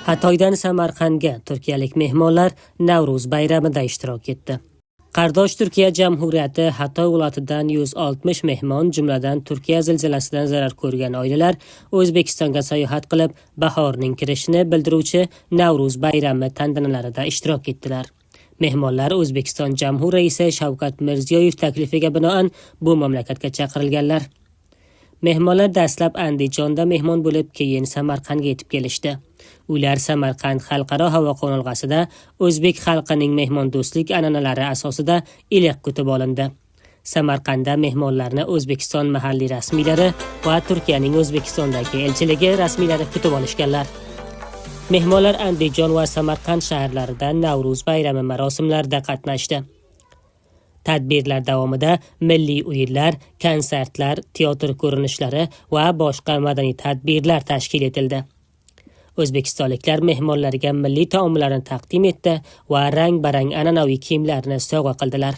Xatoydan Samarqandga turkiyalik mehmonlar Navro'z bayramida ishtirok etdi. Qardosh Turkiya Jamhuriyati Xatoy viloyatidan 160 mehmon, jumladan Turkiya zilzilasidan zarar ko'rgan oilalar O'zbekistonga sayohat qilib, bahorning kirishini bildiruvchi Navro'z bayrami tantanalarida ishtirok etdilar. Mehmonlar O'zbekiston Jamhur raisi Shavkat Mirziyoyev taklifiga binoan bu mamlakatga chaqirilganlar. Mehmonlar dastlab Andijonda mehmon bo'lib, keyin Samarqandga yetib kelishdi. Ular Samarqand xalqaro havo qo'nalg'asida o'zbek xalqining mehmondo'stlik an'analari asosida iliq kutib olindi. Samarqandda mehmonlarni O'zbekiston mahalliy rasmiylari va Turkiyaning O'zbekistondagi elchiligi rasmiylari kutib olishganlar. Mehmonlar Andijon va Samarqand shaharlarida Navro'z bayrami marosimlarida qatnashdi. Tadbirlar davomida milliy o'yinlar, konsertlar, teatr ko'rinishlari va boshqa madaniy tadbirlar tashkil etildi. O'zbekistonliklar mehmonlarga milliy taomlarni taqdim etdi va rang-barang an'anaviy kiyimlarni sovg'a qildilar.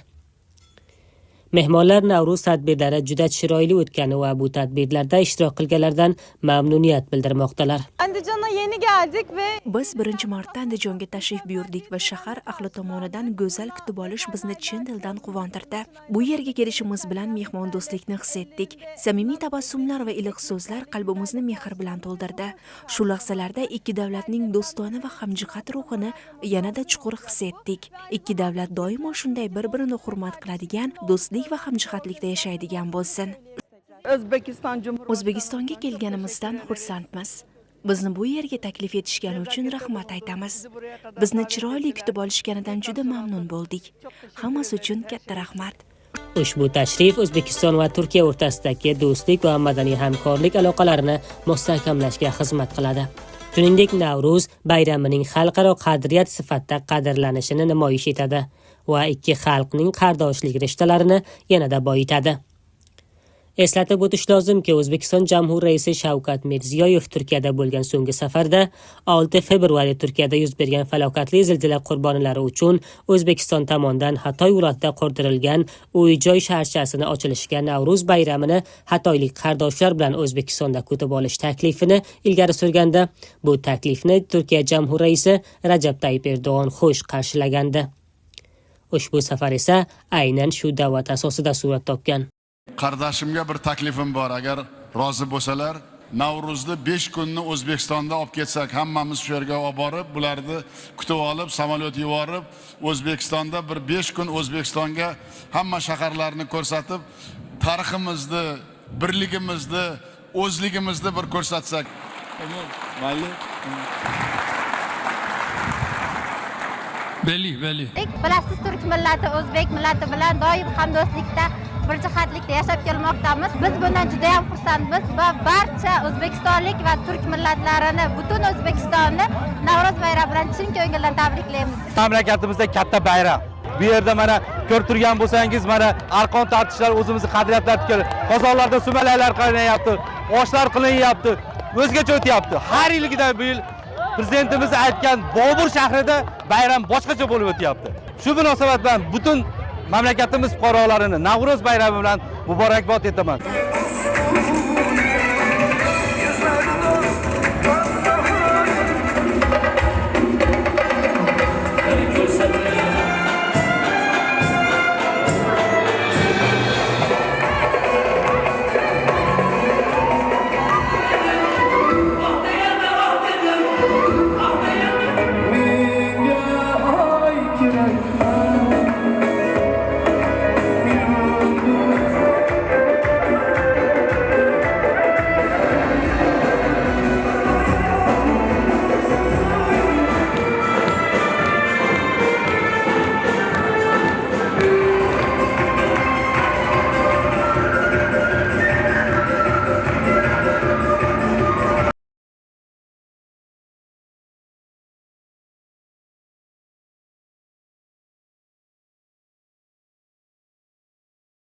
Mehmonlar Navro'z tadbirlari juda chiroyli o'tgani va bu tadbirlarda ishtirok qilganlardan mamnuniyat bildirmoqdalar. Andijonga yeni geldik ve Biz birinchi marta Andijonga tashrif buyurdik va shahar ahli tomonidan go'zal kutib olish bizni chin dildan quvontirdi. Bu yerga kelishimiz bilan mehmondo'stlikni his etdik. Samimiy tabassumlar va iliq so'zlar qalbimizni mehr bilan to'ldirdi. Shu lahzalarda ikki davlatning do'stona va hamjihat ruhini yanada chuqur his etdik. Ikki davlat doimo shunday bir-birini hurmat qiladigan, do'stlik va hamjihatlikda yashaydigan bo'lsin. O'zbekistonga kelganimizdan xursandmiz. Bizni bu yerga taklif etishgani uchun rahmat aytamiz. Bizni chiroyli kutib olishganidan juda mamnun bo'ldik. Hammasi uchun katta rahmat. Ushbu tashrif O'zbekiston va Turkiya o'rtasidagi do'stlik va madaniy hamkorlik aloqalarini mustahkamlashga xizmat qiladi. Shuningdek, Navro'z bayramining xalqaro qadriyat sifatida qadrlanishini namoyish etadi va ikki xalqning qardoshlik rishtalarini yanada boyitadi. Eslatib o'tish lozimki, O'zbekiston Jamhur raisi Shavkat Mirziyoyev Turkiyada bo'lgan so'nggi safarda 6 fevral Turkiyada yuz bergan falokatli zilzila qurbonlari uchun O'zbekiston tomonidan Xatoy viloyatida qurdirilgan uy-joy shaharchasini ochilishiga Navro'z bayramini xatoylik qardoshlar bilan O'zbekistonda kutib olish taklifini ilgari surganda, bu taklifni Turkiya Jamhur raisi Rajab Tayyip Erdo'g'on xush qarshilagandi. Ushbu safar esa aynan shu da'vat asosida surat topgan. Qardoshimga bir taklifim bor, agar rozi bo'lsalar, Navro'zni 5 kunni O'zbekistonda olib ketsak, hammamiz shu yerga olib borib, bularni kutib olib, samolyot yuborib, O'zbekistonda bir 5 kun O'zbekistonga hamma shaharlarni ko'rsatib, tariximizni, birligimizni, o'zligimizni bir ko'rsatsak. Mayli. Belli. bilasiz, Turk millati O'zbek millati bilan doim hamdo'stlikda, bir jihatlikda yashab kelmoqdamiz. Biz bundan juda ham xursandmiz va barcha o'zbekistonlik va turk millatlarini, butun O'zbekistonni Navro'z bayrami bilan chin ko'ngildan tabriklaymiz. Mamlakatimizda katta bayram. Bu yerda mana ko'rib turgan bo'lsangiz, mana arqon tortishlar, o'zimizni qadriyatlar tikilib, qozonlarda sumalaklar qilinyapti, oshlar qilinyapti, o'zgacha o'tyapti. Har yilgidan bu yil prezidentimiz aytgan Bobur shahrida bayram boshqacha bo'lib o'tyapti. Shu munosabat bilan butun mamlakatimiz fuqarolarini Navro'z bayrami bilan muborakbod etaman.